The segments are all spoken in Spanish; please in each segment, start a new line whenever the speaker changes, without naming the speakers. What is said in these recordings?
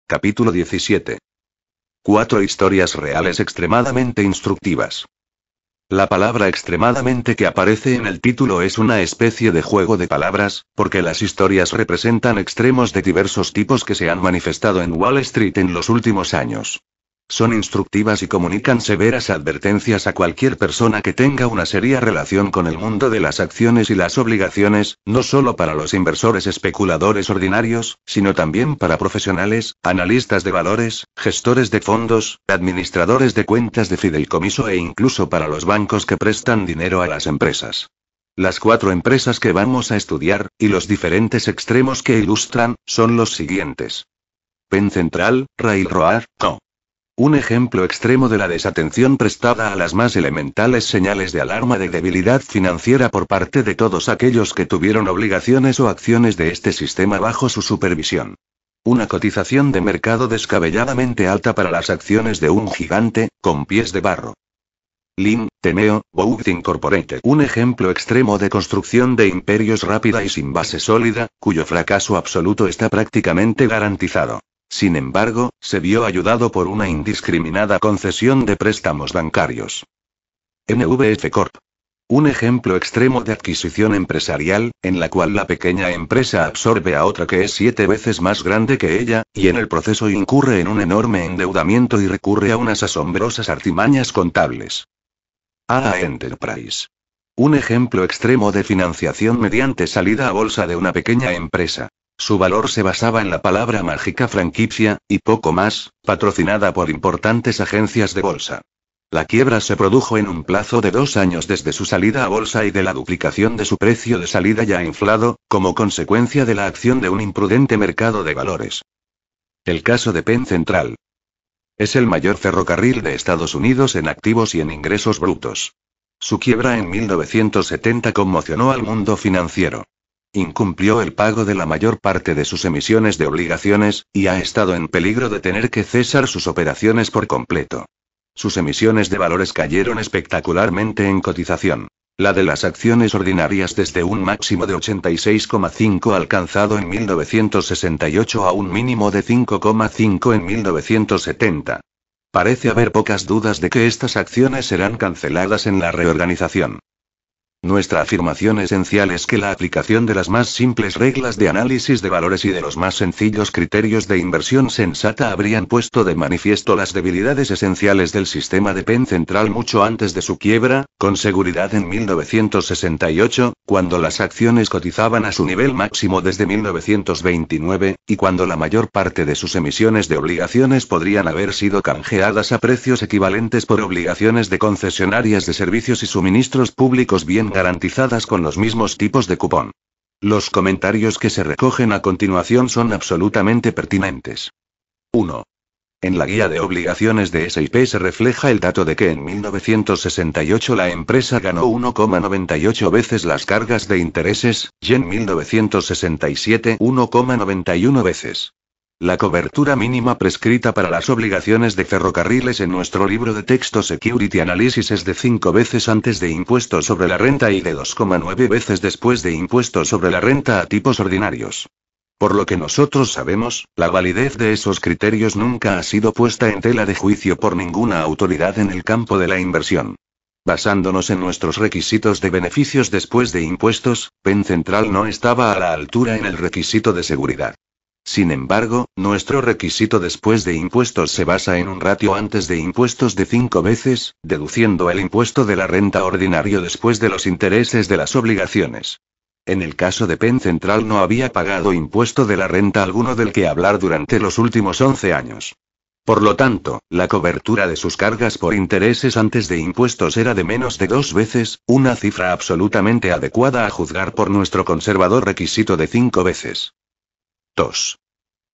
Capítulo 17. 4 historias reales extremadamente instructivas. La palabra extremadamente que aparece en el título es una especie de juego de palabras, porque las historias representan extremos de diversos tipos que se han manifestado en Wall Street en los últimos años. Son instructivas y comunican severas advertencias a cualquier persona que tenga una seria relación con el mundo de las acciones y las obligaciones, no solo para los inversores especuladores ordinarios, sino también para profesionales, analistas de valores, gestores de fondos, administradores de cuentas de fideicomiso e incluso para los bancos que prestan dinero a las empresas. Las 4 empresas que vamos a estudiar, y los diferentes extremos que ilustran, son los siguientes. Penn Central, Railroad Co. Un ejemplo extremo de la desatención prestada a las más elementales señales de alarma de debilidad financiera por parte de todos aquellos que tuvieron obligaciones o acciones de este sistema bajo su supervisión. Una cotización de mercado descabelladamente alta para las acciones de un gigante, con pies de barro. Lin, Teneo, Boat Incorporated. Un ejemplo extremo de construcción de imperios rápida y sin base sólida, cuyo fracaso absoluto está prácticamente garantizado. Sin embargo, se vio ayudado por una indiscriminada concesión de préstamos bancarios. NVF Corp. Un ejemplo extremo de adquisición empresarial, en la cual la pequeña empresa absorbe a otra que es 7 veces más grande que ella, y en el proceso incurre en un enorme endeudamiento y recurre a unas asombrosas artimañas contables. AA Enterprise. Un ejemplo extremo de financiación mediante salida a bolsa de una pequeña empresa. Su valor se basaba en la palabra mágica franquicia, y poco más, patrocinada por importantes agencias de bolsa. La quiebra se produjo en un plazo de 2 años desde su salida a bolsa y de la duplicación de su precio de salida ya inflado, como consecuencia de la acción de un imprudente mercado de valores. El caso de Penn Central. Es el mayor ferrocarril de Estados Unidos en activos y en ingresos brutos. Su quiebra en 1970 conmocionó al mundo financiero. Incumplió el pago de la mayor parte de sus emisiones de obligaciones, y ha estado en peligro de tener que cesar sus operaciones por completo. Sus emisiones de valores cayeron espectacularmente en cotización. La de las acciones ordinarias desde un máximo de 86,5 alcanzado en 1968 a un mínimo de 5,5 en 1970. Parece haber pocas dudas de que estas acciones serán canceladas en la reorganización. Nuestra afirmación esencial es que la aplicación de las más simples reglas de análisis de valores y de los más sencillos criterios de inversión sensata habrían puesto de manifiesto las debilidades esenciales del sistema de Penn Central mucho antes de su quiebra, con seguridad en 1968, cuando las acciones cotizaban a su nivel máximo desde 1929, y cuando la mayor parte de sus emisiones de obligaciones podrían haber sido canjeadas a precios equivalentes por obligaciones de concesionarias de servicios y suministros públicos bien garantizadas con los mismos tipos de cupón. Los comentarios que se recogen a continuación son absolutamente pertinentes. 1. En la guía de obligaciones de S&P se refleja el dato de que en 1968 la empresa ganó 1,98 veces las cargas de intereses, y en 1967 1,91 veces. La cobertura mínima prescrita para las obligaciones de ferrocarriles en nuestro libro de texto Security Analysis es de 5 veces antes de impuestos sobre la renta y de 2,9 veces después de impuestos sobre la renta a tipos ordinarios. Por lo que nosotros sabemos, la validez de esos criterios nunca ha sido puesta en tela de juicio por ninguna autoridad en el campo de la inversión. Basándonos en nuestros requisitos de beneficios después de impuestos, Penn Central no estaba a la altura en el requisito de seguridad. Sin embargo, nuestro requisito después de impuestos se basa en un ratio antes de impuestos de 5 veces, deduciendo el impuesto de la renta ordinario después de los intereses de las obligaciones. En el caso de Penn Central no había pagado impuesto de la renta alguno del que hablar durante los últimos 11 años. Por lo tanto, la cobertura de sus cargas por intereses antes de impuestos era de menos de 2 veces, una cifra absolutamente adecuada a juzgar por nuestro conservador requisito de 5 veces. 2.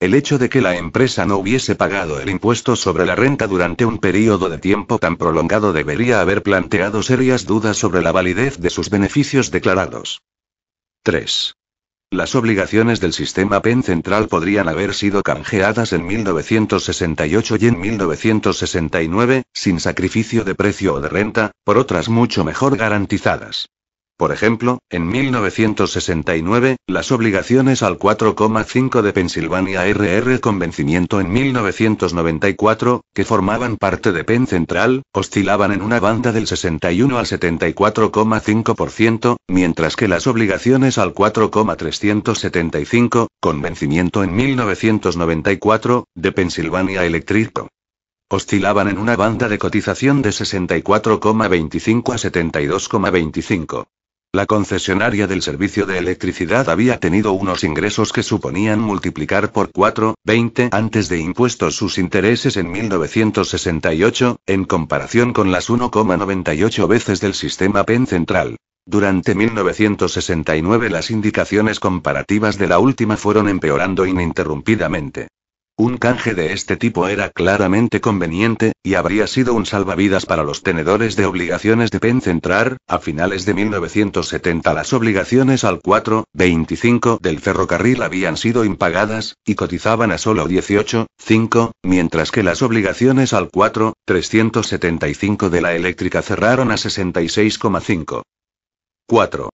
El hecho de que la empresa no hubiese pagado el impuesto sobre la renta durante un período de tiempo tan prolongado debería haber planteado serias dudas sobre la validez de sus beneficios declarados. 3. Las obligaciones del sistema Penn Central podrían haber sido canjeadas en 1968 y en 1969, sin sacrificio de precio o de renta, por otras mucho mejor garantizadas. Por ejemplo, en 1969, las obligaciones al 4,5 de Pennsylvania RR con vencimiento en 1994, que formaban parte de Penn Central, oscilaban en una banda del 61 al 74,5%, mientras que las obligaciones al 4,375, con vencimiento en 1994, de Pennsylvania Electric Co. oscilaban en una banda de cotización de 64,25 a 72,25. La concesionaria del servicio de electricidad había tenido unos ingresos que suponían multiplicar por 4,20 antes de impuestos sus intereses en 1968, en comparación con las 1,98 veces del sistema Penn Central. Durante 1969 las indicaciones comparativas de la última fueron empeorando ininterrumpidamente. Un canje de este tipo era claramente conveniente, y habría sido un salvavidas para los tenedores de obligaciones de Penn Central. A finales de 1970 las obligaciones al 4,25 del ferrocarril habían sido impagadas, y cotizaban a solo 18,5, mientras que las obligaciones al 4,375 de la eléctrica cerraron a 66,5. 4.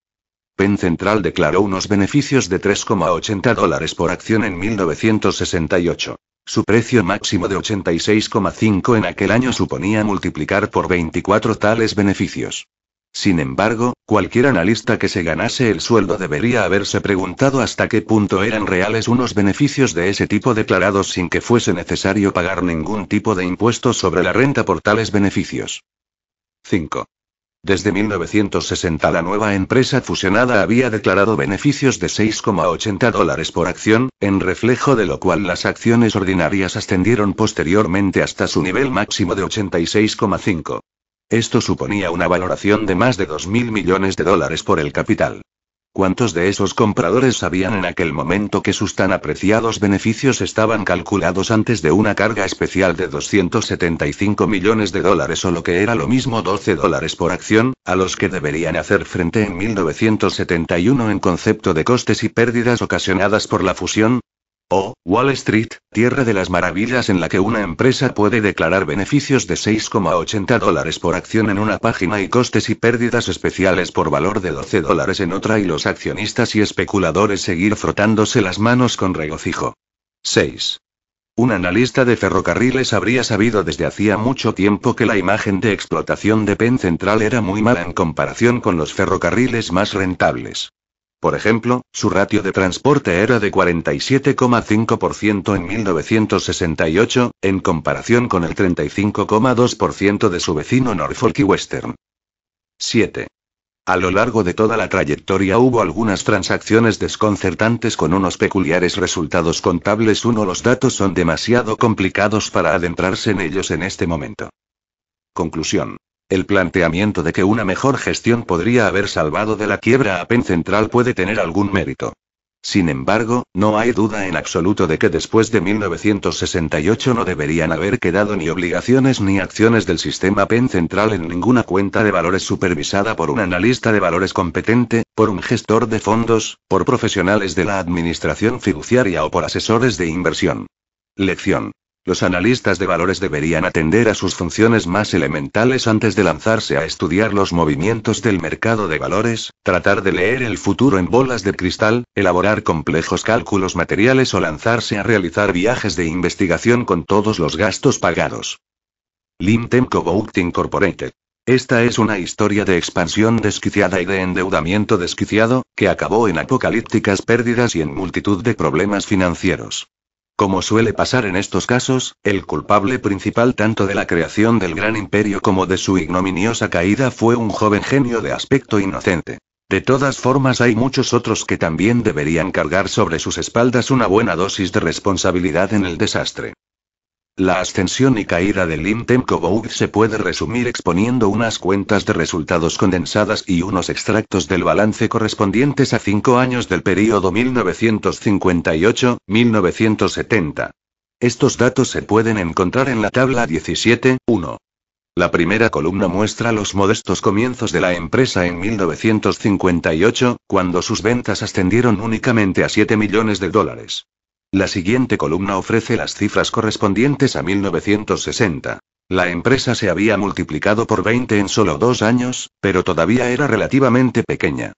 Penn Central declaró unos beneficios de $3,80 por acción en 1968. Su precio máximo de 86,5 en aquel año suponía multiplicar por 24 tales beneficios. Sin embargo, cualquier analista que se ganase el sueldo debería haberse preguntado hasta qué punto eran reales unos beneficios de ese tipo declarados sin que fuese necesario pagar ningún tipo de impuestos sobre la renta por tales beneficios. 5. Desde 1960 la nueva empresa fusionada había declarado beneficios de $6,80 por acción, en reflejo de lo cual las acciones ordinarias ascendieron posteriormente hasta su nivel máximo de 86,5. Esto suponía una valoración de más de $2.000 millones por el capital. ¿Cuántos de esos compradores sabían en aquel momento que sus tan apreciados beneficios estaban calculados antes de una carga especial de $275 millones o lo que era lo mismo $12 por acción, a los que deberían hacer frente en 1971 en concepto de costes y pérdidas ocasionadas por la fusión? O, Wall Street, tierra de las maravillas en la que una empresa puede declarar beneficios de $6,80 por acción en una página y costes y pérdidas especiales por valor de $12 en otra, y los accionistas y especuladores seguir frotándose las manos con regocijo. 6. Un analista de ferrocarriles habría sabido desde hacía mucho tiempo que la imagen de explotación de Penn Central era muy mala en comparación con los ferrocarriles más rentables. Por ejemplo, su ratio de transporte era de 47,5% en 1968, en comparación con el 35,2% de su vecino Norfolk y Western. 7. A lo largo de toda la trayectoria hubo algunas transacciones desconcertantes con unos peculiares resultados contables. Los datos son demasiado complicados para adentrarse en ellos en este momento. Conclusión. El planteamiento de que una mejor gestión podría haber salvado de la quiebra a Penn Central puede tener algún mérito. Sin embargo, no hay duda en absoluto de que después de 1968 no deberían haber quedado ni obligaciones ni acciones del sistema Penn Central en ninguna cuenta de valores supervisada por un analista de valores competente, por un gestor de fondos, por profesionales de la administración fiduciaria o por asesores de inversión. Lección. Los analistas de valores deberían atender a sus funciones más elementales antes de lanzarse a estudiar los movimientos del mercado de valores, tratar de leer el futuro en bolas de cristal, elaborar complejos cálculos materiales o lanzarse a realizar viajes de investigación con todos los gastos pagados. Limtemco Boat Incorporated. Esta es una historia de expansión desquiciada y de endeudamiento desquiciado, que acabó en apocalípticas pérdidas y en multitud de problemas financieros. Como suele pasar en estos casos, el culpable principal tanto de la creación del gran imperio como de su ignominiosa caída fue un joven genio de aspecto inocente. De todas formas, hay muchos otros que también deberían cargar sobre sus espaldas una buena dosis de responsabilidad en el desastre. La ascensión y caída de Limtemco Boat se puede resumir exponiendo unas cuentas de resultados condensadas y unos extractos del balance correspondientes a 5 años del período 1958-1970. Estos datos se pueden encontrar en la tabla 17.1. La primera columna muestra los modestos comienzos de la empresa en 1958, cuando sus ventas ascendieron únicamente a $7 millones. La siguiente columna ofrece las cifras correspondientes a 1960. La empresa se había multiplicado por 20 en solo 2 años, pero todavía era relativamente pequeña.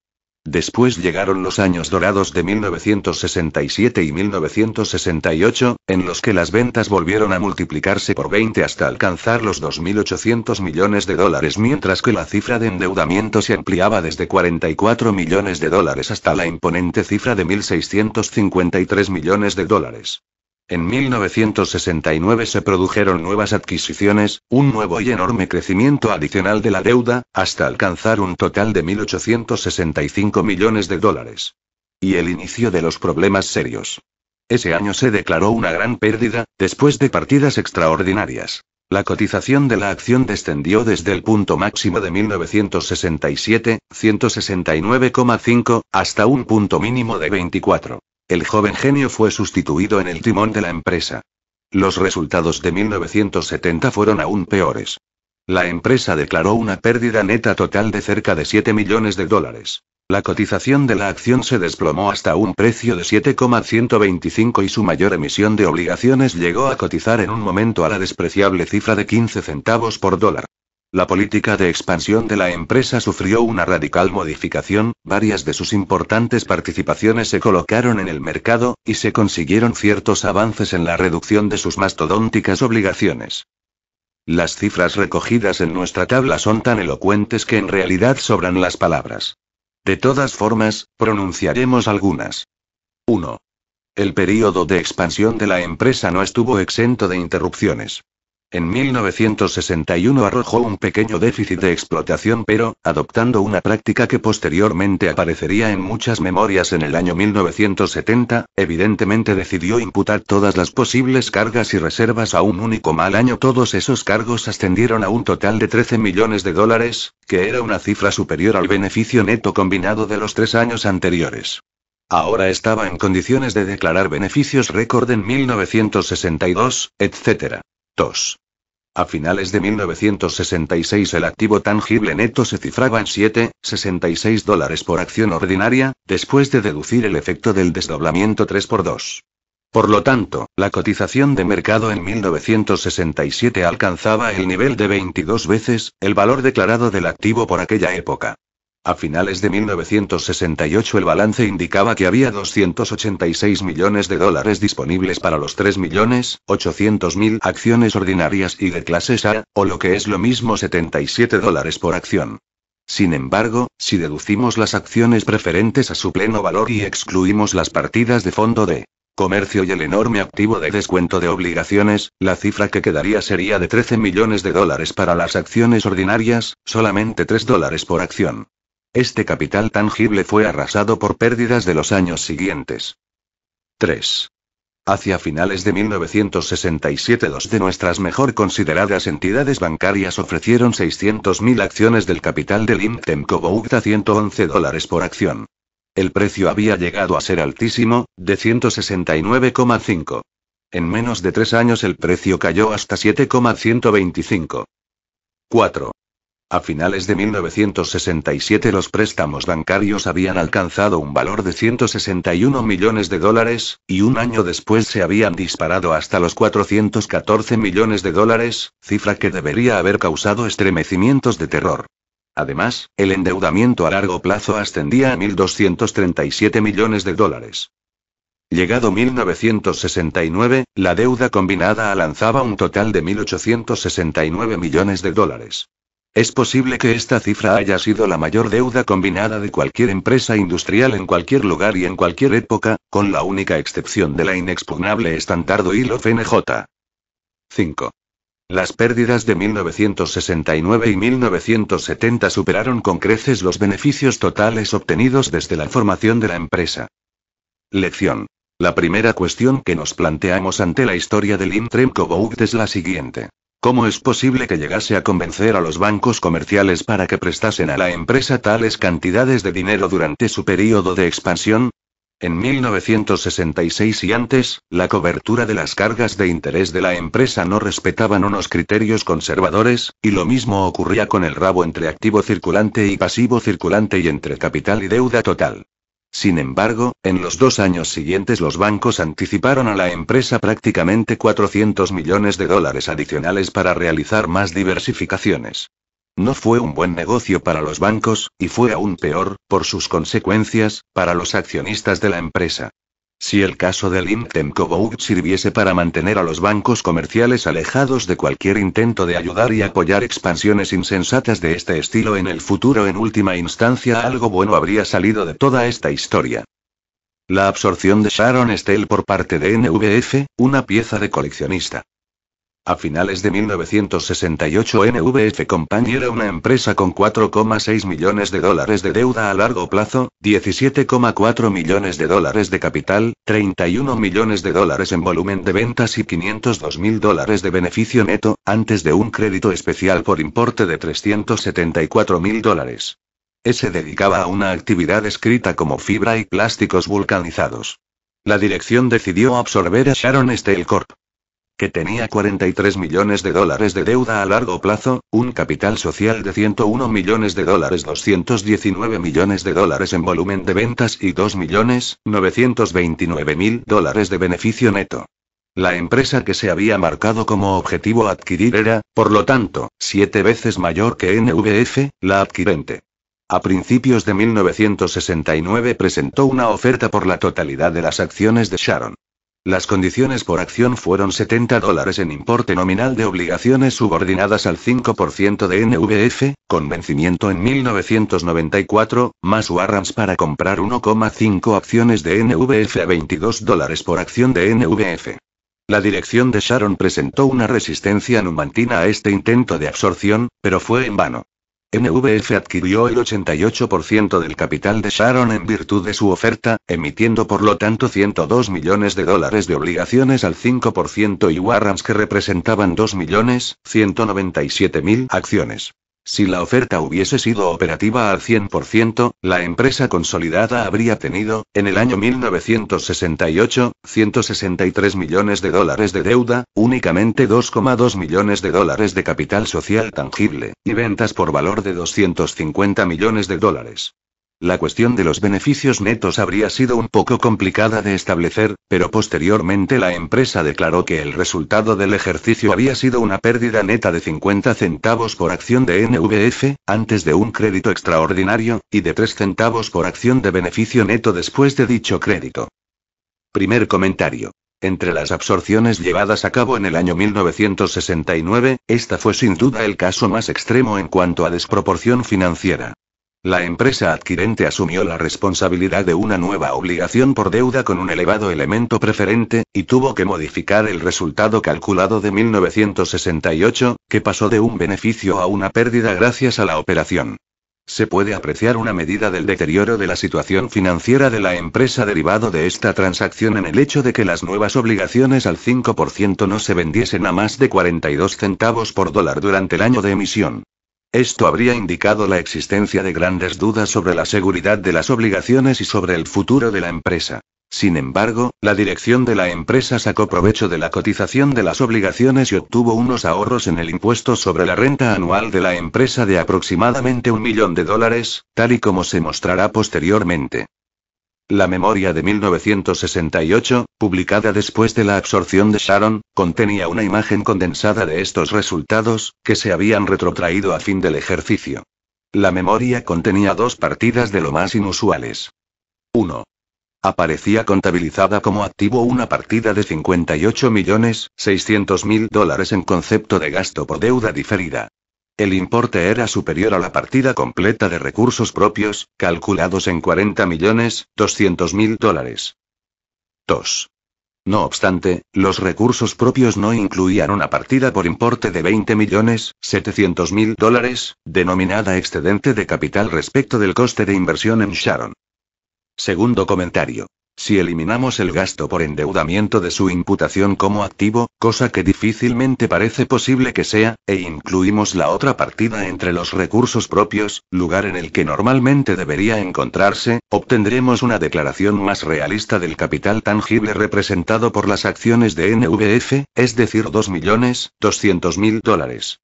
Después llegaron los años dorados de 1967 y 1968, en los que las ventas volvieron a multiplicarse por 20 hasta alcanzar los $2.800 millones, mientras que la cifra de endeudamiento se ampliaba desde $44 millones hasta la imponente cifra de $1.653 millones. En 1969 se produjeron nuevas adquisiciones, un nuevo y enorme crecimiento adicional de la deuda, hasta alcanzar un total de $1.865 millones. Y el inicio de los problemas serios. Ese año se declaró una gran pérdida, después de partidas extraordinarias. La cotización de la acción descendió desde el punto máximo de 1967, 169,5, hasta un punto mínimo de 24. El joven genio fue sustituido en el timón de la empresa. Los resultados de 1970 fueron aún peores. La empresa declaró una pérdida neta total de cerca de $7 millones. La cotización de la acción se desplomó hasta un precio de 7,125 y su mayor emisión de obligaciones llegó a cotizar en un momento a la despreciable cifra de 15 centavos por dólar. La política de expansión de la empresa sufrió una radical modificación, varias de sus importantes participaciones se colocaron en el mercado, y se consiguieron ciertos avances en la reducción de sus mastodónticas obligaciones. Las cifras recogidas en nuestra tabla son tan elocuentes que en realidad sobran las palabras. De todas formas, pronunciaremos algunas. 1. El período de expansión de la empresa no estuvo exento de interrupciones. En 1961 arrojó un pequeño déficit de explotación, pero, adoptando una práctica que posteriormente aparecería en muchas memorias en el año 1970, evidentemente decidió imputar todas las posibles cargas y reservas a un único mal año. Todos esos cargos ascendieron a un total de $13 millones, que era una cifra superior al beneficio neto combinado de los 3 años anteriores. Ahora estaba en condiciones de declarar beneficios récord en 1962, etc. 2. A finales de 1966 el activo tangible neto se cifraba en $7,66 por acción ordinaria, después de deducir el efecto del desdoblamiento 3x2. Por lo tanto, la cotización de mercado en 1967 alcanzaba el nivel de 22 veces el valor declarado del activo por aquella época. A finales de 1968 el balance indicaba que había $286 millones disponibles para los 3.800.000 acciones ordinarias y de clase A, o lo que es lo mismo $77 por acción. Sin embargo, si deducimos las acciones preferentes a su pleno valor y excluimos las partidas de fondo de comercio y el enorme activo de descuento de obligaciones, la cifra que quedaría sería de $13 millones para las acciones ordinarias, solamente $3 por acción. Este capital tangible fue arrasado por pérdidas de los años siguientes. 3. Hacia finales de 1967 dos de nuestras mejor consideradas entidades bancarias ofrecieron 600.000 acciones del capital del Imtemco Bougta a $111 por acción. El precio había llegado a ser altísimo, de 169,5. En menos de 3 años el precio cayó hasta 7,125. 4. A finales de 1967 los préstamos bancarios habían alcanzado un valor de $161 millones, y un año después se habían disparado hasta los $414 millones, cifra que debería haber causado estremecimientos de terror. Además, el endeudamiento a largo plazo ascendía a $1.237 millones. Llegado 1969, la deuda combinada alcanzaba un total de $1.869 millones. Es posible que esta cifra haya sido la mayor deuda combinada de cualquier empresa industrial en cualquier lugar y en cualquier época, con la única excepción de la inexpugnable Standard Oil of NJ. 5. Las pérdidas de 1969 y 1970 superaron con creces los beneficios totales obtenidos desde la formación de la empresa. Lección. La primera cuestión que nos planteamos ante la historia del Imtemco Bougta es la siguiente. ¿Cómo es posible que llegase a convencer a los bancos comerciales para que prestasen a la empresa tales cantidades de dinero durante su período de expansión? En 1966 y antes, la cobertura de las cargas de interés de la empresa no respetaban unos criterios conservadores, y lo mismo ocurría con el rabo entre activo circulante y pasivo circulante y entre capital y deuda total. Sin embargo, en los 2 años siguientes los bancos anticiparon a la empresa prácticamente $400 millones adicionales para realizar más diversificaciones. No fue un buen negocio para los bancos, y fue aún peor, por sus consecuencias, para los accionistas de la empresa. Si el caso del Imtemco sirviese para mantener a los bancos comerciales alejados de cualquier intento de ayudar y apoyar expansiones insensatas de este estilo en el futuro, en última instancia algo bueno habría salido de toda esta historia. La absorción de Sharon Steel por parte de NVF, una pieza de coleccionista. A finales de 1968 NVF Company era una empresa con $4,6 millones de deuda a largo plazo, $17,4 millones de capital, $31 millones en volumen de ventas y $502.000 de beneficio neto, antes de un crédito especial por importe de $374.000. Se dedicaba a una actividad descrita como fibra y plásticos vulcanizados. La dirección decidió absorber a Sharon Steel Corp., que tenía $43 millones de deuda a largo plazo, un capital social de $101 millones, $219 millones en volumen de ventas y $2.929.000 de beneficio neto. La empresa que se había marcado como objetivo adquirir era, por lo tanto, 7 veces mayor que NVF, la adquirente. A principios de 1969 presentó una oferta por la totalidad de las acciones de Sharon. Las condiciones por acción fueron $70 en importe nominal de obligaciones subordinadas al 5% de NVF, con vencimiento en 1994, más warrants para comprar 1,5 acciones de NVF a $22 por acción de NVF. La dirección de Sharon presentó una resistencia numantina a este intento de absorción, pero fue en vano. NVF adquirió el 88% del capital de Sharon en virtud de su oferta, emitiendo por lo tanto $102 millones de obligaciones al 5% y warrants que representaban 2.197.000 acciones. Si la oferta hubiese sido operativa al 100%, la empresa consolidada habría tenido, en el año 1968, $163 millones de deuda, únicamente $2,2 millones de capital social tangible, y ventas por valor de $250 millones. La cuestión de los beneficios netos habría sido un poco complicada de establecer, pero posteriormente la empresa declaró que el resultado del ejercicio había sido una pérdida neta de 50 centavos por acción de NVF, antes de un crédito extraordinario, y de 3 centavos por acción de beneficio neto después de dicho crédito. Primer comentario. Entre las absorciones llevadas a cabo en el año 1969, esta fue sin duda el caso más extremo en cuanto a desproporción financiera. La empresa adquirente asumió la responsabilidad de una nueva obligación por deuda con un elevado elemento preferente, y tuvo que modificar el resultado calculado de 1968, que pasó de un beneficio a una pérdida gracias a la operación. Se puede apreciar una medida del deterioro de la situación financiera de la empresa derivado de esta transacción en el hecho de que las nuevas obligaciones al 5% no se vendiesen a más de 42 centavos por dólar durante el año de emisión. Esto habría indicado la existencia de grandes dudas sobre la seguridad de las obligaciones y sobre el futuro de la empresa. Sin embargo, la dirección de la empresa sacó provecho de la cotización de las obligaciones y obtuvo unos ahorros en el impuesto sobre la renta anual de la empresa de aproximadamente $1 millón, tal y como se mostrará posteriormente. La memoria de 1968, publicada después de la absorción de Sharon, contenía una imagen condensada de estos resultados, que se habían retrotraído a fin del ejercicio. La memoria contenía 2 partidas de lo más inusuales. 1. Aparecía contabilizada como activo una partida de $58.600.000 en concepto de gasto por deuda diferida. El importe era superior a la partida completa de recursos propios, calculados en $40.200.000. 2. No obstante, los recursos propios no incluían una partida por importe de $20.700.000, denominada excedente de capital respecto del coste de inversión en Sharon. Segundo comentario. Si eliminamos el gasto por endeudamiento de su imputación como activo, cosa que difícilmente parece posible que sea, e incluimos la otra partida entre los recursos propios, lugar en el que normalmente debería encontrarse, obtendremos una declaración más realista del capital tangible representado por las acciones de NVF, es decir $2.200.000.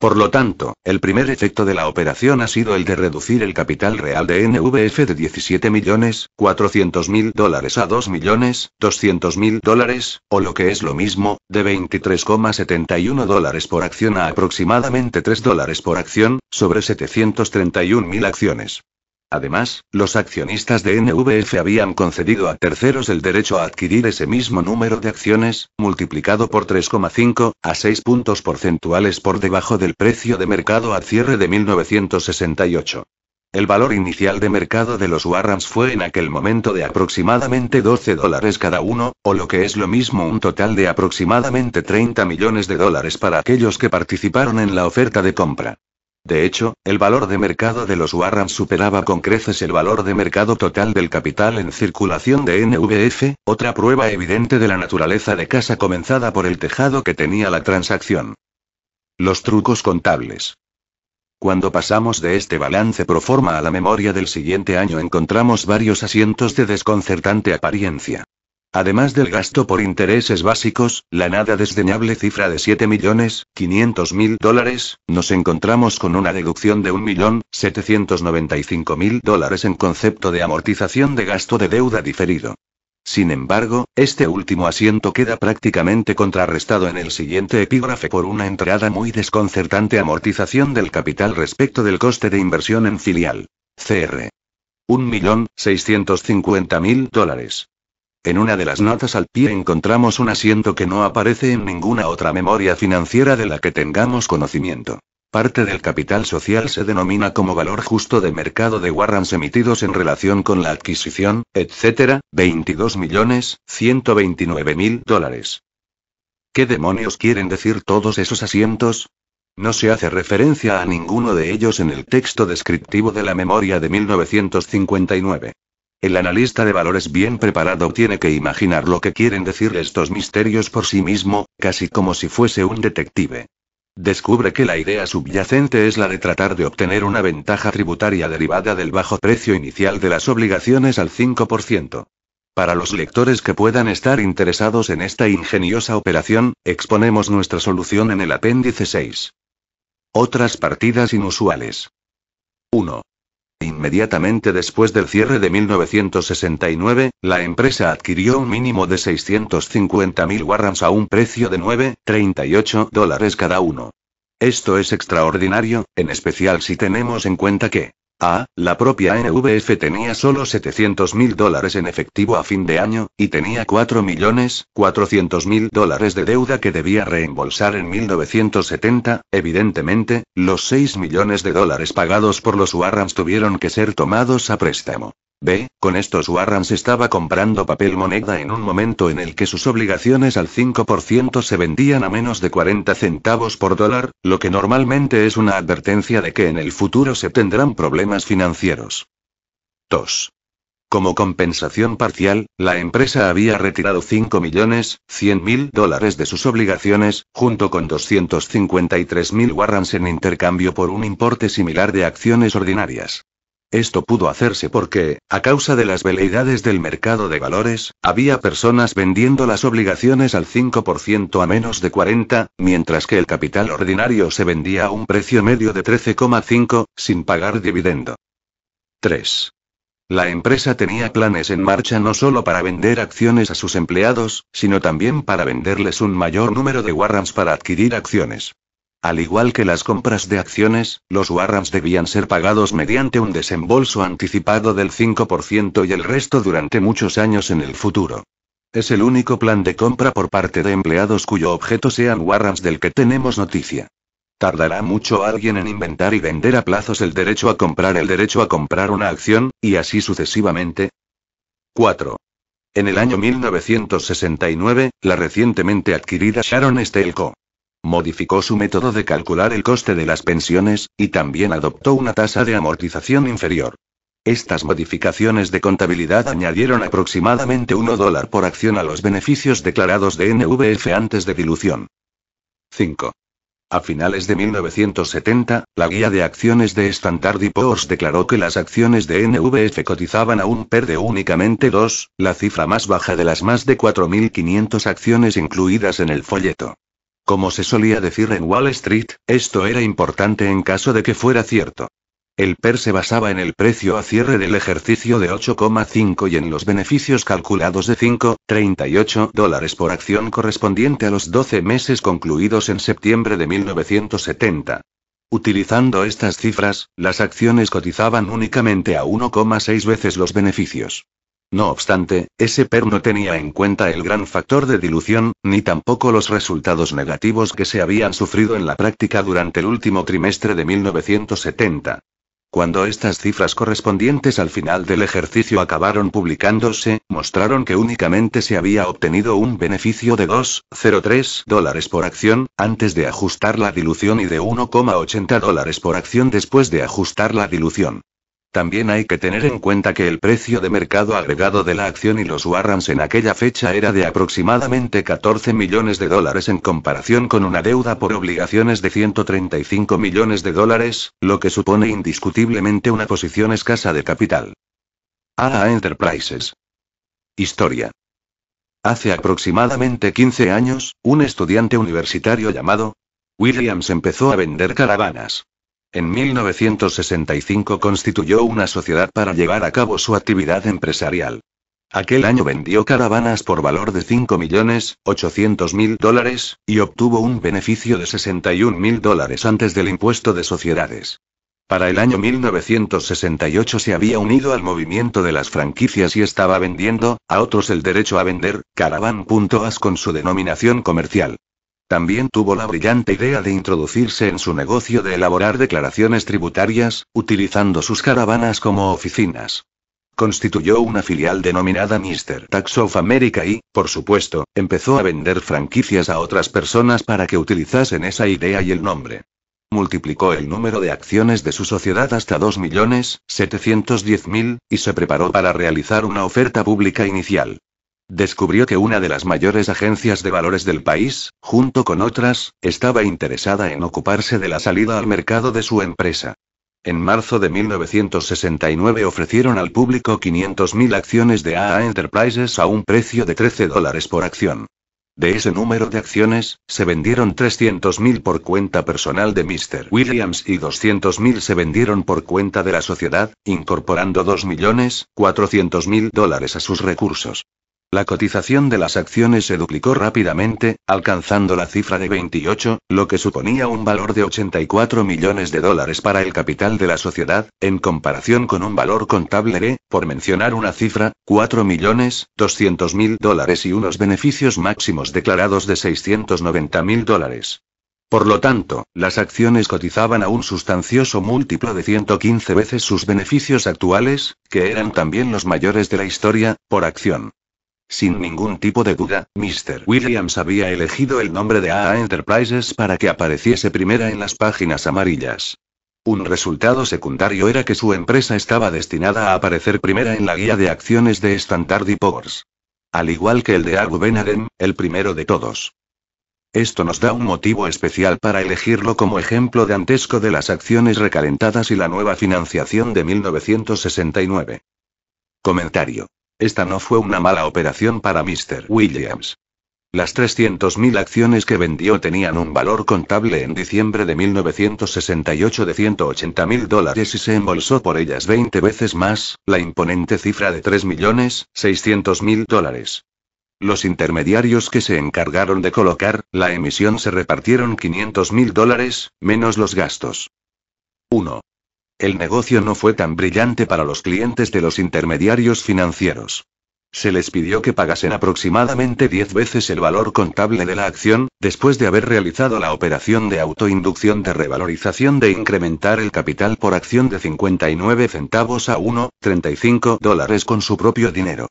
Por lo tanto, el primer efecto de la operación ha sido el de reducir el capital real de NVF de $17.400.000 a $2.200.000, o lo que es lo mismo, de $23,71 por acción a aproximadamente $3 por acción, sobre 731.000 acciones. Además, los accionistas de NVF habían concedido a terceros el derecho a adquirir ese mismo número de acciones, multiplicado por 3,5, a 6 puntos porcentuales por debajo del precio de mercado al cierre de 1968. El valor inicial de mercado de los warrants fue en aquel momento de aproximadamente $12 cada uno, o lo que es lo mismo un total de aproximadamente $30 millones para aquellos que participaron en la oferta de compra. De hecho, el valor de mercado de los warrants superaba con creces el valor de mercado total del capital en circulación de NVF, otra prueba evidente de la naturaleza de casa comenzada por el tejado que tenía la transacción. Los trucos contables. Cuando pasamos de este balance pro forma a la memoria del siguiente año encontramos varios asientos de desconcertante apariencia. Además del gasto por intereses básicos, la nada desdeñable cifra de $7.500.000, nos encontramos con una deducción de $1.795.000 en concepto de amortización de gasto de deuda diferido. Sin embargo, este último asiento queda prácticamente contrarrestado en el siguiente epígrafe por una entrada muy desconcertante: amortización del capital respecto del coste de inversión en filial. Cr. $1.650.000. En una de las notas al pie encontramos un asiento que no aparece en ninguna otra memoria financiera de la que tengamos conocimiento. Parte del capital social se denomina como valor justo de mercado de warrants emitidos en relación con la adquisición, etc., $22.129.000. ¿Qué demonios quieren decir todos esos asientos? No se hace referencia a ninguno de ellos en el texto descriptivo de la memoria de 1959. El analista de valores bien preparado tiene que imaginar lo que quieren decir estos misterios por sí mismo, casi como si fuese un detective. Descubre que la idea subyacente es la de tratar de obtener una ventaja tributaria derivada del bajo precio inicial de las obligaciones al 5%. Para los lectores que puedan estar interesados en esta ingeniosa operación, exponemos nuestra solución en el apéndice 6. Otras partidas inusuales. 1. Inmediatamente después del cierre de 1969, la empresa adquirió un mínimo de 650.000 warrants a un precio de $9,38 cada uno. Esto es extraordinario, en especial si tenemos en cuenta que la propia NVF tenía solo $700.000 en efectivo a fin de año, y tenía $4.400.000 de deuda que debía reembolsar en 1970, evidentemente, los $6 millones pagados por los warrants tuvieron que ser tomados a préstamo. Con estos warrants estaba comprando papel moneda en un momento en el que sus obligaciones al 5% se vendían a menos de 40 centavos por dólar, lo que normalmente es una advertencia de que en el futuro se tendrán problemas financieros. 2. Como compensación parcial, la empresa había retirado $5.100.000 de sus obligaciones, junto con 253.000 warrants en intercambio por un importe similar de acciones ordinarias. Esto pudo hacerse porque, a causa de las veleidades del mercado de valores, había personas vendiendo las obligaciones al 5% a menos de 40, mientras que el capital ordinario se vendía a un precio medio de 13,5, sin pagar dividendo. 3. La empresa tenía planes en marcha no solo para vender acciones a sus empleados, sino también para venderles un mayor número de warrants para adquirir acciones. Al igual que las compras de acciones, los warrants debían ser pagados mediante un desembolso anticipado del 5% y el resto durante muchos años en el futuro. Es el único plan de compra por parte de empleados cuyo objeto sean warrants del que tenemos noticia. ¿Tardará mucho alguien en inventar y vender a plazos el derecho a comprar una acción, y así sucesivamente? 4. En el año 1969, la recientemente adquirida Sharon Steel Co. modificó su método de calcular el coste de las pensiones, y también adoptó una tasa de amortización inferior. Estas modificaciones de contabilidad añadieron aproximadamente $1 por acción a los beneficios declarados de NVF antes de dilución. 5. A finales de 1970, la guía de acciones de Standard & Poor's declaró que las acciones de NVF cotizaban a un PER de únicamente 2, la cifra más baja de las más de 4.500 acciones incluidas en el folleto. Como se solía decir en Wall Street, esto era importante en caso de que fuera cierto. El PER se basaba en el precio a cierre del ejercicio de 8,5 y en los beneficios calculados de $5,38 por acción correspondiente a los 12 meses concluidos en septiembre de 1970. Utilizando estas cifras, las acciones cotizaban únicamente a 1,6 veces los beneficios. No obstante, ese PER no tenía en cuenta el gran factor de dilución, ni tampoco los resultados negativos que se habían sufrido en la práctica durante el último trimestre de 1970. Cuando estas cifras correspondientes al final del ejercicio acabaron publicándose, mostraron que únicamente se había obtenido un beneficio de $2,03 por acción, antes de ajustar la dilución y de $1,80 por acción después de ajustar la dilución. También hay que tener en cuenta que el precio de mercado agregado de la acción y los warrants en aquella fecha era de aproximadamente $14 millones en comparación con una deuda por obligaciones de $135 millones, lo que supone indiscutiblemente una posición escasa de capital. AA Enterprises. Historia. Hace aproximadamente 15 años, un estudiante universitario llamado Williams empezó a vender caravanas. En 1965 constituyó una sociedad para llevar a cabo su actividad empresarial. Aquel año vendió caravanas por valor de $5.800.000, y obtuvo un beneficio de $61.000 antes del impuesto de sociedades. Para el año 1968 se había unido al movimiento de las franquicias y estaba vendiendo a otros el derecho a vender Caravan.as con su denominación comercial. También tuvo la brillante idea de introducirse en su negocio de elaborar declaraciones tributarias, utilizando sus caravanas como oficinas. Constituyó una filial denominada Mr. Tax of America y, por supuesto, empezó a vender franquicias a otras personas para que utilizasen esa idea y el nombre. Multiplicó el número de acciones de su sociedad hasta 2.710.000, y se preparó para realizar una oferta pública inicial. Descubrió que una de las mayores agencias de valores del país, junto con otras, estaba interesada en ocuparse de la salida al mercado de su empresa. En marzo de 1969 ofrecieron al público 500.000 acciones de AA Enterprises a un precio de $13 por acción. De ese número de acciones, se vendieron 300.000 por cuenta personal de Mr. Williams y 200.000 se vendieron por cuenta de la sociedad, incorporando $2.400.000 a sus recursos. La cotización de las acciones se duplicó rápidamente, alcanzando la cifra de 28, lo que suponía un valor de $84 millones para el capital de la sociedad, en comparación con un valor contable de, por mencionar una cifra, $4.200.000 y unos beneficios máximos declarados de $690.000. Por lo tanto, las acciones cotizaban a un sustancioso múltiplo de 115 veces sus beneficios actuales, que eran también los mayores de la historia, por acción. Sin ningún tipo de duda, Mr. Williams había elegido el nombre de AA Enterprises para que apareciese primera en las páginas amarillas. Un resultado secundario era que su empresa estaba destinada a aparecer primera en la guía de acciones de Standard & Poor's. Al igual que el de Abu Benadem, el primero de todos. Esto nos da un motivo especial para elegirlo como ejemplo dantesco de las acciones recalentadas y la nueva financiación de 1969. Comentario. Esta no fue una mala operación para Mr. Williams. Las 300.000 acciones que vendió tenían un valor contable en diciembre de 1968 de $180.000 y se embolsó por ellas 20 veces más, la imponente cifra de $3.600.000. Los intermediarios que se encargaron de colocar la emisión se repartieron $500.000, menos los gastos. 1. El negocio no fue tan brillante para los clientes de los intermediarios financieros. Se les pidió que pagasen aproximadamente 10 veces el valor contable de la acción, después de haber realizado la operación de autoinducción de revalorización de incrementar el capital por acción de 59 centavos a $1,35 con su propio dinero.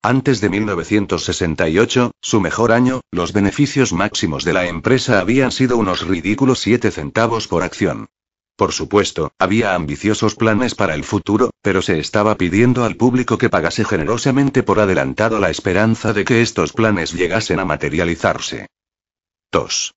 Antes de 1968, su mejor año, los beneficios máximos de la empresa habían sido unos ridículos 7 centavos por acción. Por supuesto, había ambiciosos planes para el futuro, pero se estaba pidiendo al público que pagase generosamente por adelantado la esperanza de que estos planes llegasen a materializarse. 2.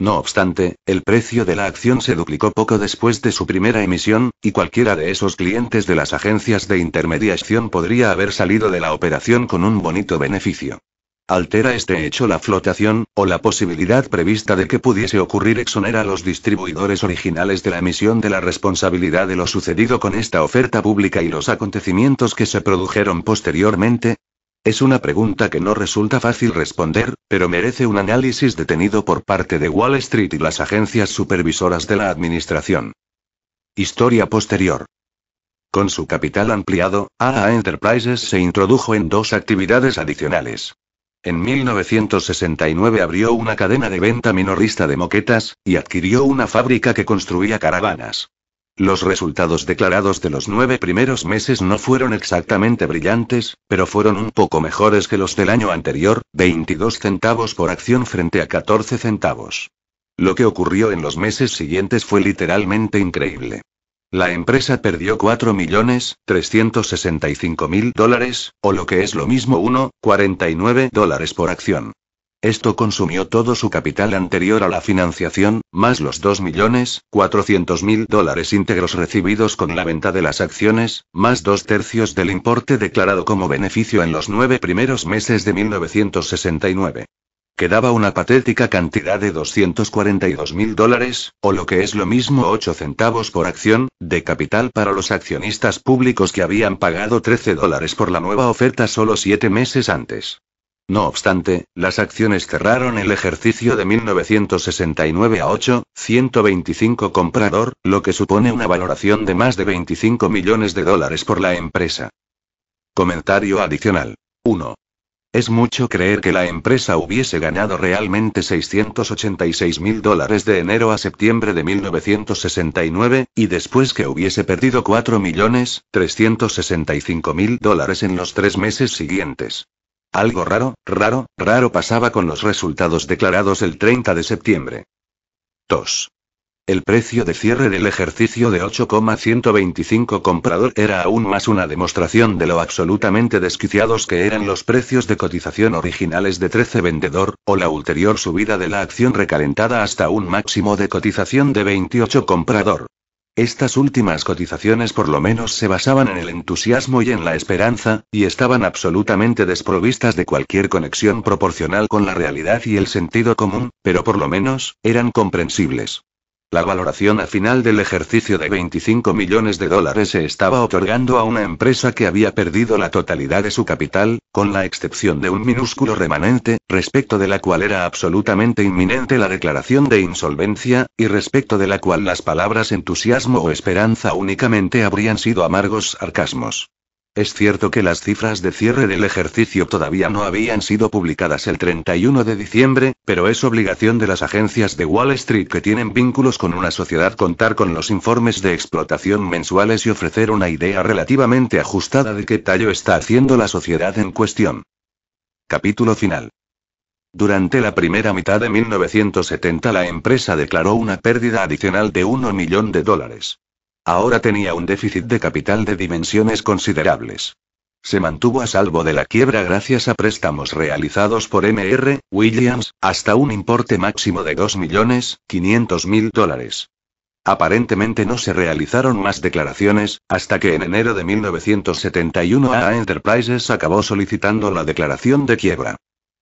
No obstante, el precio de la acción se duplicó poco después de su primera emisión, y cualquiera de esos clientes de las agencias de intermediación podría haber salido de la operación con un bonito beneficio. ¿Altera este hecho la flotación, o la posibilidad prevista de que pudiese ocurrir exonera a los distribuidores originales de la emisión de la responsabilidad de lo sucedido con esta oferta pública y los acontecimientos que se produjeron posteriormente? Es una pregunta que no resulta fácil responder, pero merece un análisis detenido por parte de Wall Street y las agencias supervisoras de la administración. Historia posterior. Con su capital ampliado, AA Enterprises se introdujo en dos actividades adicionales. En 1969 abrió una cadena de venta minorista de moquetas, y adquirió una fábrica que construía caravanas. Los resultados declarados de los 9 primeros meses no fueron exactamente brillantes, pero fueron un poco mejores que los del año anterior, 22 centavos por acción frente a 14 centavos. Lo que ocurrió en los meses siguientes fue literalmente increíble. La empresa perdió $4.365.000, o lo que es lo mismo $1,49 por acción. Esto consumió todo su capital anterior a la financiación, más los $2.400.000 íntegros recibidos con la venta de las acciones, más 2/3 del importe declarado como beneficio en los 9 primeros meses de 1969. Quedaba una patética cantidad de $242.000, o lo que es lo mismo 8 centavos por acción, de capital para los accionistas públicos que habían pagado $13 por la nueva oferta solo 7 meses antes. No obstante, las acciones cerraron el ejercicio de 1969 a $8.125 comprador, lo que supone una valoración de más de $25 millones por la empresa. Comentario adicional. 1. Es mucho creer que la empresa hubiese ganado realmente $686.000 de enero a septiembre de 1969, y después que hubiese perdido $4.365.000 en los 3 meses siguientes. Algo raro pasaba con los resultados declarados el 30 de septiembre. 2. El precio de cierre del ejercicio de $8.125 comprador era aún más una demostración de lo absolutamente desquiciados que eran los precios de cotización originales de 13 vendedor, o la ulterior subida de la acción recalentada hasta un máximo de cotización de 28 comprador. Estas últimas cotizaciones por lo menos se basaban en el entusiasmo y en la esperanza, y estaban absolutamente desprovistas de cualquier conexión proporcional con la realidad y el sentido común, pero por lo menos, eran comprensibles. La valoración a final del ejercicio de $25 millones se estaba otorgando a una empresa que había perdido la totalidad de su capital, con la excepción de un minúsculo remanente, respecto de la cual era absolutamente inminente la declaración de insolvencia, y respecto de la cual las palabras entusiasmo o esperanza únicamente habrían sido amargos sarcasmos. Es cierto que las cifras de cierre del ejercicio todavía no habían sido publicadas el 31 de diciembre, pero es obligación de las agencias de Wall Street que tienen vínculos con una sociedad contar con los informes de explotación mensuales y ofrecer una idea relativamente ajustada de qué tallo está haciendo la sociedad en cuestión. Capítulo final. Durante la primera mitad de 1970 la empresa declaró una pérdida adicional de $1 millón. Ahora tenía un déficit de capital de dimensiones considerables. Se mantuvo a salvo de la quiebra gracias a préstamos realizados por M.R. Williams, hasta un importe máximo de $2.500.000. Aparentemente no se realizaron más declaraciones, hasta que en enero de 1971 AA Enterprises acabó solicitando la declaración de quiebra.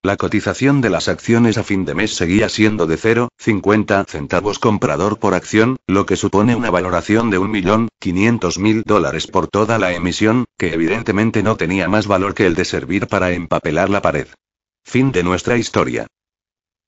La cotización de las acciones a fin de mes seguía siendo de 0,50 centavos comprador por acción, lo que supone una valoración de $1.500.000 por toda la emisión, que evidentemente no tenía más valor que el de servir para empapelar la pared. Fin de nuestra historia.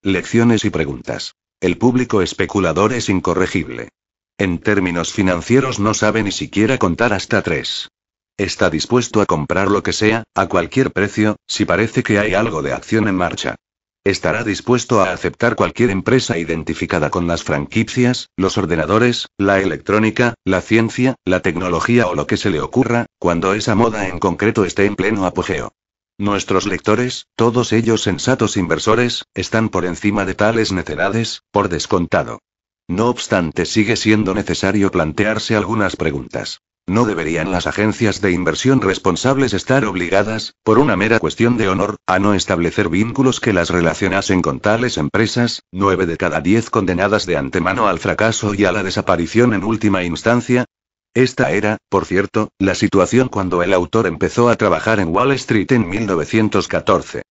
Lecciones y preguntas. El público especulador es incorregible. En términos financieros no sabe ni siquiera contar hasta 3. Está dispuesto a comprar lo que sea, a cualquier precio, si parece que hay algo de acción en marcha. Estará dispuesto a aceptar cualquier empresa identificada con las franquicias, los ordenadores, la electrónica, la ciencia, la tecnología o lo que se le ocurra, cuando esa moda en concreto esté en pleno apogeo. Nuestros lectores, todos ellos sensatos inversores, están por encima de tales necedades, por descontado. No obstante, sigue siendo necesario plantearse algunas preguntas. ¿No deberían las agencias de inversión responsables estar obligadas, por una mera cuestión de honor, a no establecer vínculos que las relacionasen con tales empresas, 9 de cada 10 condenadas de antemano al fracaso y a la desaparición en última instancia? Esta era, por cierto, la situación cuando el autor empezó a trabajar en Wall Street en 1914.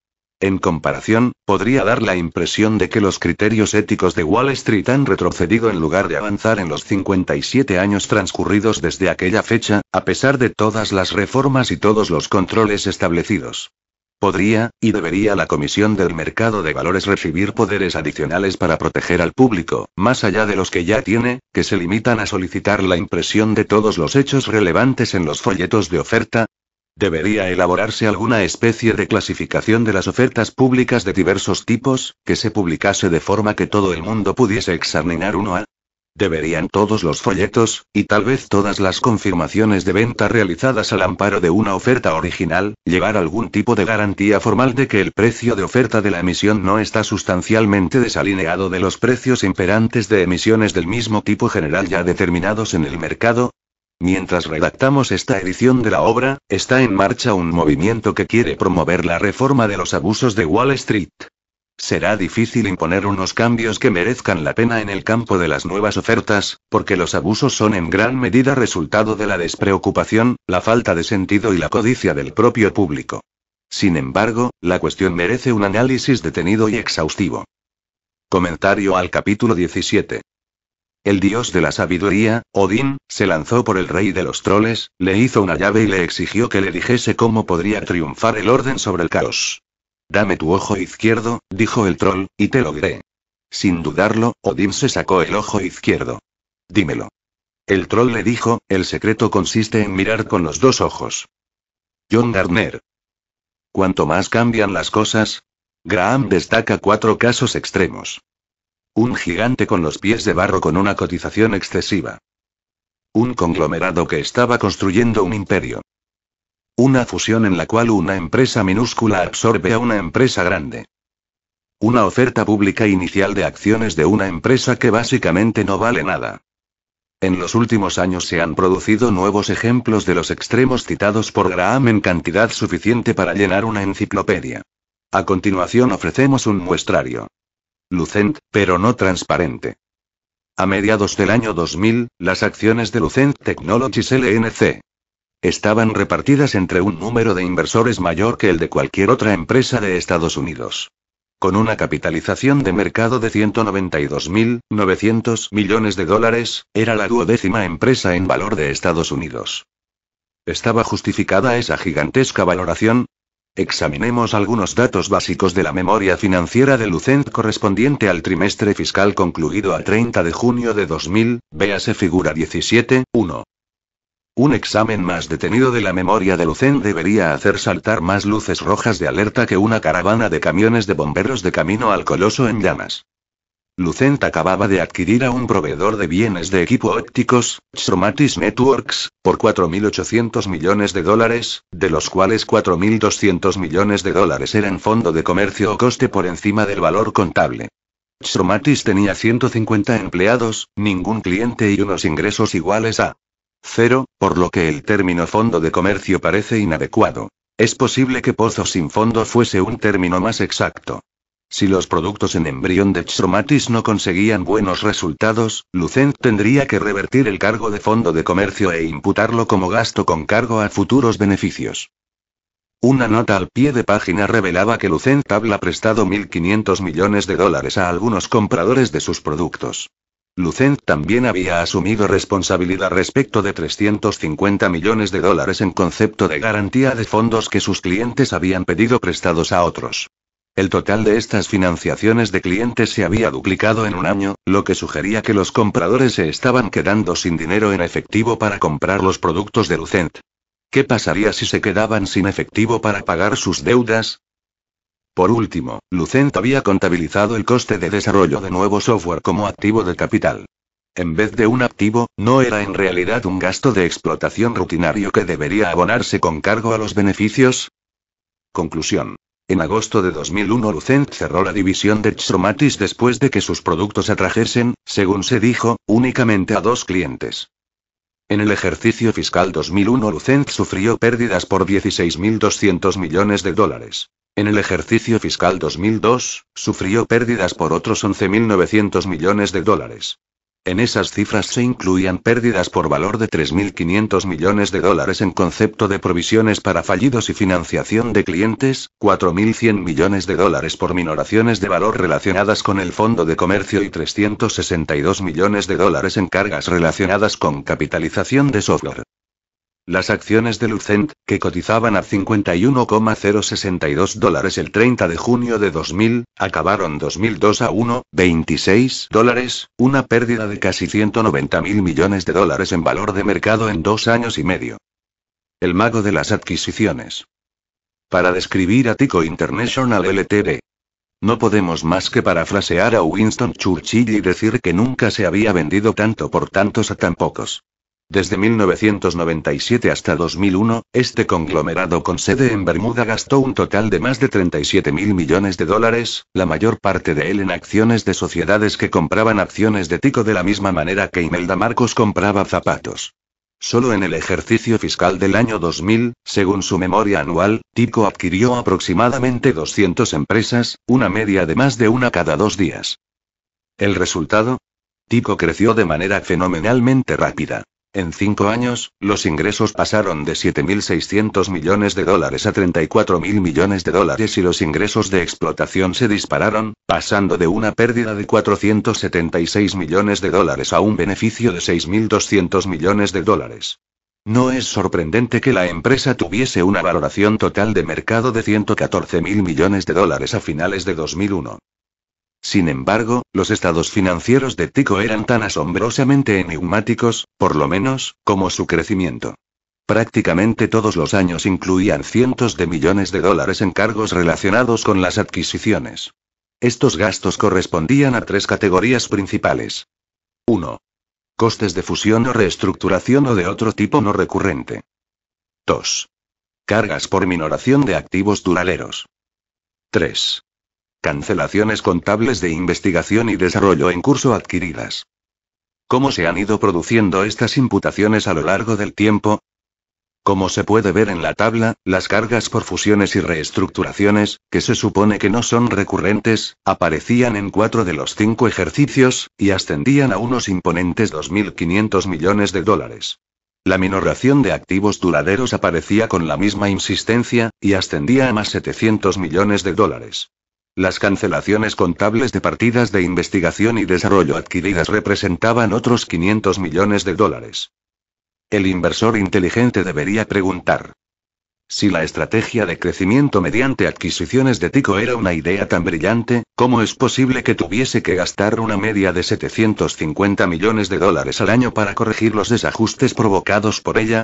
En comparación, podría dar la impresión de que los criterios éticos de Wall Street han retrocedido en lugar de avanzar en los 57 años transcurridos desde aquella fecha, a pesar de todas las reformas y todos los controles establecidos. Podría, y debería la Comisión del Mercado de Valores recibir poderes adicionales para proteger al público, más allá de los que ya tiene, que se limitan a solicitar la impresión de todos los hechos relevantes en los folletos de oferta. Debería elaborarse alguna especie de clasificación de las ofertas públicas de diversos tipos, que se publicase de forma que todo el mundo pudiese examinar uno a. Deberían todos los folletos, y tal vez todas las confirmaciones de venta realizadas al amparo de una oferta original, llevar algún tipo de garantía formal de que el precio de oferta de la emisión no está sustancialmente desalineado de los precios imperantes de emisiones del mismo tipo general ya determinados en el mercado. Mientras redactamos esta edición de la obra, está en marcha un movimiento que quiere promover la reforma de los abusos de Wall Street. Será difícil imponer unos cambios que merezcan la pena en el campo de las nuevas ofertas, porque los abusos son en gran medida resultado de la despreocupación, la falta de sentido y la codicia del propio público. Sin embargo, la cuestión merece un análisis detenido y exhaustivo. Comentario al capítulo 17. El dios de la sabiduría, Odín, se lanzó por el rey de los troles, le hizo una llave y le exigió que le dijese cómo podría triunfar el orden sobre el caos. Dame tu ojo izquierdo, dijo el troll, y te lo diré. Sin dudarlo, Odín se sacó el ojo izquierdo. Dímelo. El troll le dijo, el secreto consiste en mirar con los dos ojos. John Gardner. Cuanto más cambian las cosas, Graham destaca 4 casos extremos. Un gigante con los pies de barro con una cotización excesiva. Un conglomerado que estaba construyendo un imperio. Una fusión en la cual una empresa minúscula absorbe a una empresa grande. Una oferta pública inicial de acciones de una empresa que básicamente no vale nada. En los últimos años se han producido nuevos ejemplos de los extremos citados por Graham en cantidad suficiente para llenar una enciclopedia. A continuación ofrecemos un muestrario. Lucent, pero no transparente. A mediados del año 2000, las acciones de Lucent Technologies LNC estaban repartidas entre un número de inversores mayor que el de cualquier otra empresa de Estados Unidos. Con una capitalización de mercado de $192.900 millones, era la 12ª empresa en valor de Estados Unidos. ¿Estaba justificada esa gigantesca valoración? Examinemos algunos datos básicos de la memoria financiera de Lucent correspondiente al trimestre fiscal concluido a 30 de junio de 2000, véase figura 17.1. Un examen más detenido de la memoria de Lucent debería hacer saltar más luces rojas de alerta que una caravana de camiones de bomberos de camino al coloso en llamas. Lucent acababa de adquirir a un proveedor de bienes de equipo ópticos, Chromatis Networks, por $4.800 millones, de los cuales $4.200 millones eran fondo de comercio o coste por encima del valor contable. Chromatis tenía 150 empleados, ningún cliente y unos ingresos iguales a 0, por lo que el término fondo de comercio parece inadecuado. Es posible que pozo sin fondo fuese un término más exacto. Si los productos en embrión de Chromatis no conseguían buenos resultados, Lucent tendría que revertir el cargo de fondo de comercio e imputarlo como gasto con cargo a futuros beneficios. Una nota al pie de página revelaba que Lucent había prestado $1.500 millones a algunos compradores de sus productos. Lucent también había asumido responsabilidad respecto de $350 millones en concepto de garantía de fondos que sus clientes habían pedido prestados a otros. El total de estas financiaciones de clientes se había duplicado en un año, lo que sugería que los compradores se estaban quedando sin dinero en efectivo para comprar los productos de Lucent. ¿Qué pasaría si se quedaban sin efectivo para pagar sus deudas? Por último, Lucent había contabilizado el coste de desarrollo de nuevo software como activo de capital. En vez de un activo, ¿no era en realidad un gasto de explotación rutinario que debería abonarse con cargo a los beneficios? Conclusión. En agosto de 2001 Lucent cerró la división de Chromatis después de que sus productos atrajesen, según se dijo, únicamente a 2 clientes. En el ejercicio fiscal 2001 Lucent sufrió pérdidas por $16.200 millones. En el ejercicio fiscal 2002, sufrió pérdidas por otros $11.900 millones. En esas cifras se incluían pérdidas por valor de $3.500 millones en concepto de provisiones para fallidos y financiación de clientes, $4.100 millones por minoraciones de valor relacionadas con el Fondo de Comercio y $362 millones en cargas relacionadas con capitalización de software. Las acciones de Lucent, que cotizaban a $51,062 el 30 de junio de 2000, acabaron 2002 a $1,26, una pérdida de casi $190.000 millones en valor de mercado en 2 años y medio. El mago de las adquisiciones. Para describir a Tyco International Ltd. No podemos más que parafrasear a Winston Churchill y decir que nunca se había vendido tanto por tantos a tan pocos. Desde 1997 hasta 2001, este conglomerado con sede en Bermuda gastó un total de más de $37.000 millones, la mayor parte de él en acciones de sociedades que compraban acciones de Tyco de la misma manera que Imelda Marcos compraba zapatos. Solo en el ejercicio fiscal del año 2000, según su memoria anual, Tyco adquirió aproximadamente 200 empresas, una media de más de una cada 2 días. ¿El resultado? Tyco creció de manera fenomenalmente rápida. En 5 años, los ingresos pasaron de $7.600 millones a $34.000 millones y los ingresos de explotación se dispararon, pasando de una pérdida de $476 millones a un beneficio de $6.200 millones. No es sorprendente que la empresa tuviese una valoración total de mercado de $114.000 millones a finales de 2001. Sin embargo, los estados financieros de Tyco eran tan asombrosamente enigmáticos, por lo menos, como su crecimiento. Prácticamente todos los años incluían cientos de millones de dólares en cargos relacionados con las adquisiciones. Estos gastos correspondían a 3 categorías principales. 1. Costes de fusión o reestructuración o de otro tipo no recurrente. 2. Cargas por minoración de activos duraderos. 3. Cancelaciones contables de investigación y desarrollo en curso adquiridas. ¿Cómo se han ido produciendo estas imputaciones a lo largo del tiempo? Como se puede ver en la tabla, las cargas por fusiones y reestructuraciones, que se supone que no son recurrentes, aparecían en 4 de los 5 ejercicios, y ascendían a unos imponentes $2.500 millones. La minoración de activos duraderos aparecía con la misma insistencia, y ascendía a más $700 millones. Las cancelaciones contables de partidas de investigación y desarrollo adquiridas representaban otros $500 millones. El inversor inteligente debería preguntar: si la estrategia de crecimiento mediante adquisiciones de Tyco era una idea tan brillante, ¿cómo es posible que tuviese que gastar una media de $750 millones al año para corregir los desajustes provocados por ella?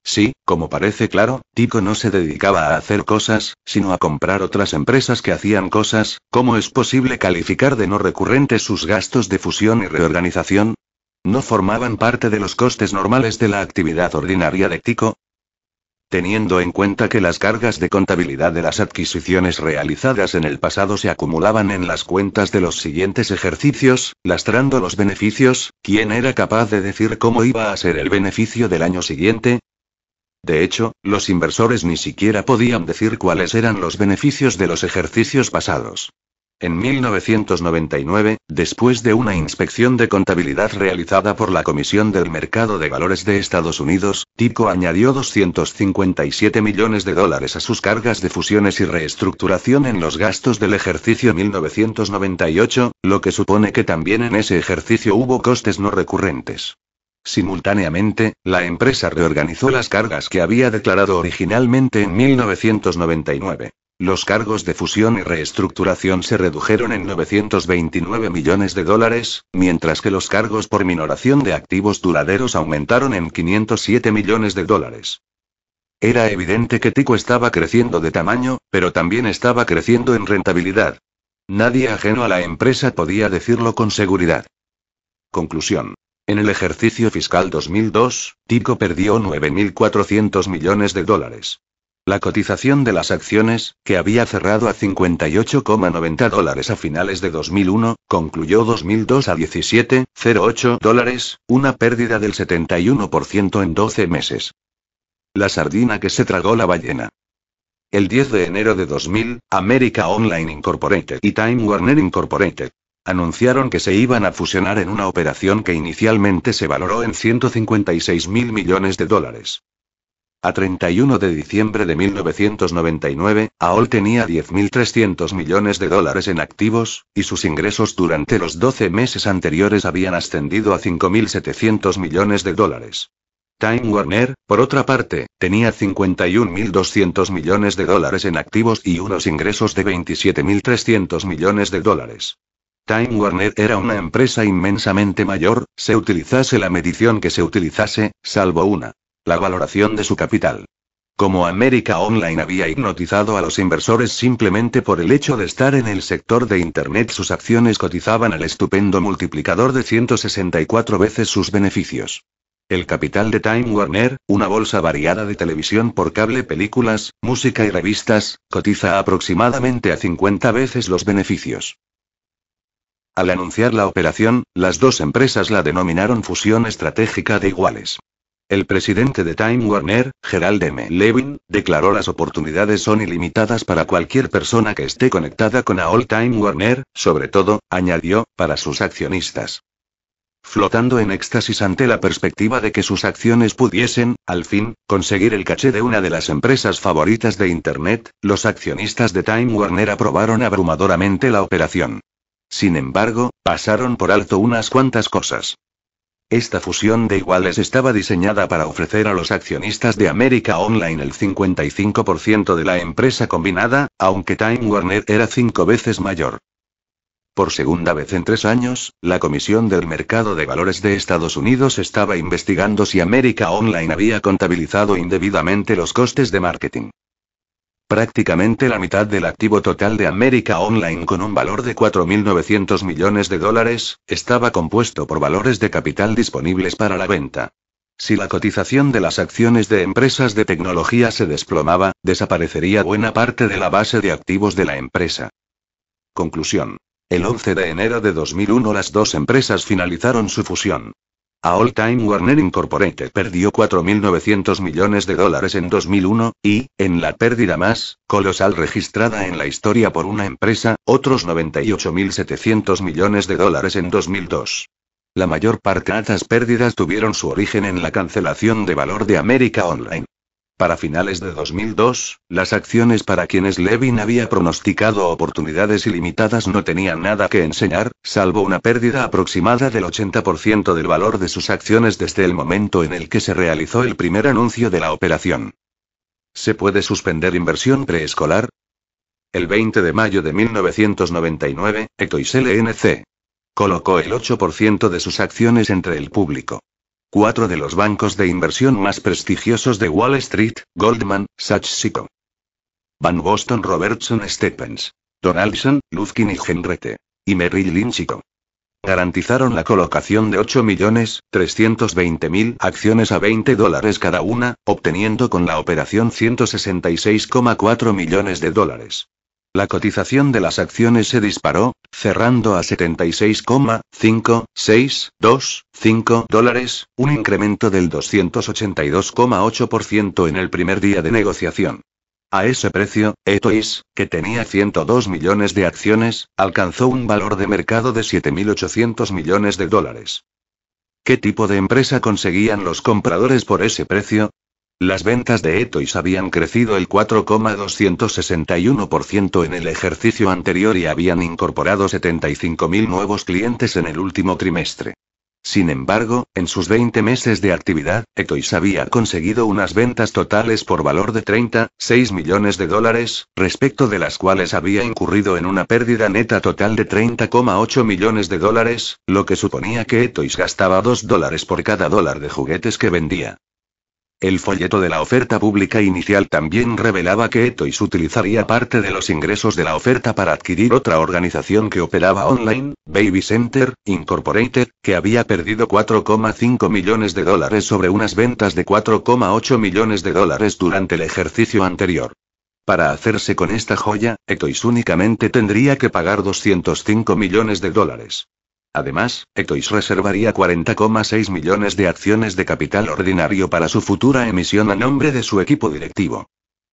Sí, como parece claro, Tyco no se dedicaba a hacer cosas, sino a comprar otras empresas que hacían cosas. ¿Cómo es posible calificar de no recurrentes sus gastos de fusión y reorganización? ¿No formaban parte de los costes normales de la actividad ordinaria de Tyco? Teniendo en cuenta que las cargas de contabilidad de las adquisiciones realizadas en el pasado se acumulaban en las cuentas de los siguientes ejercicios, lastrando los beneficios, ¿quién era capaz de decir cómo iba a ser el beneficio del año siguiente? De hecho, los inversores ni siquiera podían decir cuáles eran los beneficios de los ejercicios pasados. En 1999, después de una inspección de contabilidad realizada por la Comisión del Mercado de Valores de Estados Unidos, Tyco añadió $257 millones a sus cargas de fusiones y reestructuración en los gastos del ejercicio 1998, lo que supone que también en ese ejercicio hubo costes no recurrentes. Simultáneamente, la empresa reorganizó las cargas que había declarado originalmente en 1999. Los cargos de fusión y reestructuración se redujeron en $929 millones, mientras que los cargos por minoración de activos duraderos aumentaron en $507 millones. Era evidente que Tyco estaba creciendo de tamaño, pero también estaba creciendo en rentabilidad. Nadie ajeno a la empresa podía decirlo con seguridad. Conclusión. En el ejercicio fiscal 2002, Tyco perdió $9.400 millones. La cotización de las acciones, que había cerrado a $58,90 a finales de 2001, concluyó 2002 a $17,08, una pérdida del 71% en 12 meses. La sardina que se tragó la ballena. El 10 de enero de 2000, America Online Incorporated y Time Warner Incorporated anunciaron que se iban a fusionar en una operación que inicialmente se valoró en 156.000 millones de dólares. A 31 de diciembre de 1999, AOL tenía 10.300 millones de dólares en activos, y sus ingresos durante los 12 meses anteriores habían ascendido a 5.700 millones de dólares. Time Warner, por otra parte, tenía 51.200 millones de dólares en activos y unos ingresos de 27.300 millones de dólares. Time Warner era una empresa inmensamente mayor, se utilizase la medición que se utilizase, salvo una: la valoración de su capital. Como América Online había hipnotizado a los inversores simplemente por el hecho de estar en el sector de Internet, sus acciones cotizaban al estupendo multiplicador de 164 veces sus beneficios. El capital de Time Warner, una bolsa variada de televisión por cable, películas, música y revistas, cotiza aproximadamente a 50 veces los beneficios. Al anunciar la operación, las dos empresas la denominaron fusión estratégica de iguales. El presidente de Time Warner, Gerald M. Levin, declaró: las oportunidades son ilimitadas para cualquier persona que esté conectada con AOL. Time Warner, sobre todo, añadió, para sus accionistas. Flotando en éxtasis ante la perspectiva de que sus acciones pudiesen, al fin, conseguir el caché de una de las empresas favoritas de Internet, los accionistas de Time Warner aprobaron abrumadoramente la operación. Sin embargo, pasaron por alto unas cuantas cosas. Esta fusión de iguales estaba diseñada para ofrecer a los accionistas de América Online el 55% de la empresa combinada, aunque Time Warner era 5 veces mayor. Por segunda vez en 3 años, la Comisión del Mercado de Valores de Estados Unidos estaba investigando si América Online había contabilizado indebidamente los costes de marketing. Prácticamente la mitad del activo total de América Online, con un valor de 4.900 millones de dólares, estaba compuesto por valores de capital disponibles para la venta. Si la cotización de las acciones de empresas de tecnología se desplomaba, desaparecería buena parte de la base de activos de la empresa. Conclusión. El 11 de enero de 2001 las dos empresas finalizaron su fusión. AOL Time Warner Incorporated perdió 4.900 millones de dólares en 2001, y, en la pérdida más colosal registrada en la historia por una empresa, otros 98.700 millones de dólares en 2002. La mayor parte de estas pérdidas tuvieron su origen en la cancelación de valor de América Online. Para finales de 2002, las acciones para quienes Levin había pronosticado oportunidades ilimitadas no tenían nada que enseñar, salvo una pérdida aproximada del 80% del valor de sus acciones desde el momento en el que se realizó el primer anuncio de la operación. ¿Se puede suspender inversión preescolar? El 20 de mayo de 1999, Etoys LNC colocó el 8% de sus acciones entre el público. 4 de los bancos de inversión más prestigiosos de Wall Street, Goldman Sachs, Van Boston, Robertson Stephens, Donaldson, Lufkin y Henriette, y Merrill Lynch, garantizaron la colocación de 8.320.000 acciones a $20 cada una, obteniendo con la operación 166,4 millones de dólares. La cotización de las acciones se disparó, cerrando a $76,525, un incremento del 282,8% en el primer día de negociación. A ese precio, Etoys, que tenía 102 millones de acciones, alcanzó un valor de mercado de 7.800 millones de dólares. ¿Qué tipo de empresa conseguían los compradores por ese precio? Las ventas de Etoys habían crecido el 4,261% en el ejercicio anterior y habían incorporado 75.000 nuevos clientes en el último trimestre. Sin embargo, en sus 20 meses de actividad, Etoys había conseguido unas ventas totales por valor de 36 millones de dólares, respecto de las cuales había incurrido en una pérdida neta total de 30,8 millones de dólares, lo que suponía que Etoys gastaba $2 por cada dólar de juguetes que vendía. El folleto de la oferta pública inicial también revelaba que Etoys utilizaría parte de los ingresos de la oferta para adquirir otra organización que operaba online, Baby Center, Incorporated, que había perdido 4,5 millones de dólares sobre unas ventas de 4,8 millones de dólares durante el ejercicio anterior. Para hacerse con esta joya, Etoys únicamente tendría que pagar 205 millones de dólares. Además, Etoys reservaría 40,6 millones de acciones de capital ordinario para su futura emisión a nombre de su equipo directivo.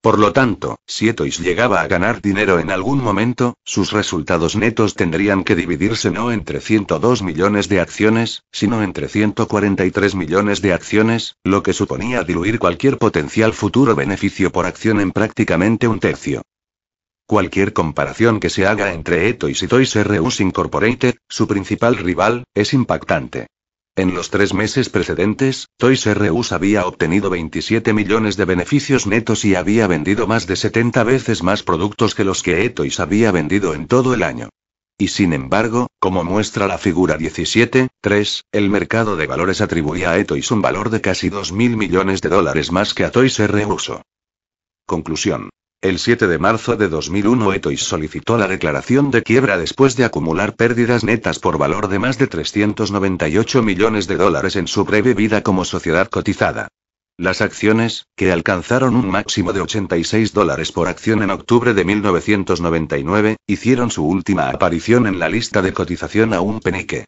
Por lo tanto, si Toys llegaba a ganar dinero en algún momento, sus resultados netos tendrían que dividirse no entre 102 millones de acciones, sino entre 143 millones de acciones, lo que suponía diluir cualquier potencial futuro beneficio por acción en prácticamente un tercio. Cualquier comparación que se haga entre Etoys y Toys R Us Incorporated, su principal rival, es impactante. En los 3 meses precedentes, Toys R Us había obtenido 27 millones de beneficios netos y había vendido más de 70 veces más productos que los que Etoys había vendido en todo el año. Y sin embargo, como muestra la figura 17.3, el mercado de valores atribuía a Etoys un valor de casi 2.000 millones de dólares más que a Toys R Us. Conclusión. El 7 de marzo de 2001 Etoys solicitó la declaración de quiebra después de acumular pérdidas netas por valor de más de 398 millones de dólares en su breve vida como sociedad cotizada. Las acciones, que alcanzaron un máximo de $86 por acción en octubre de 1999, hicieron su última aparición en la lista de cotización a un penique.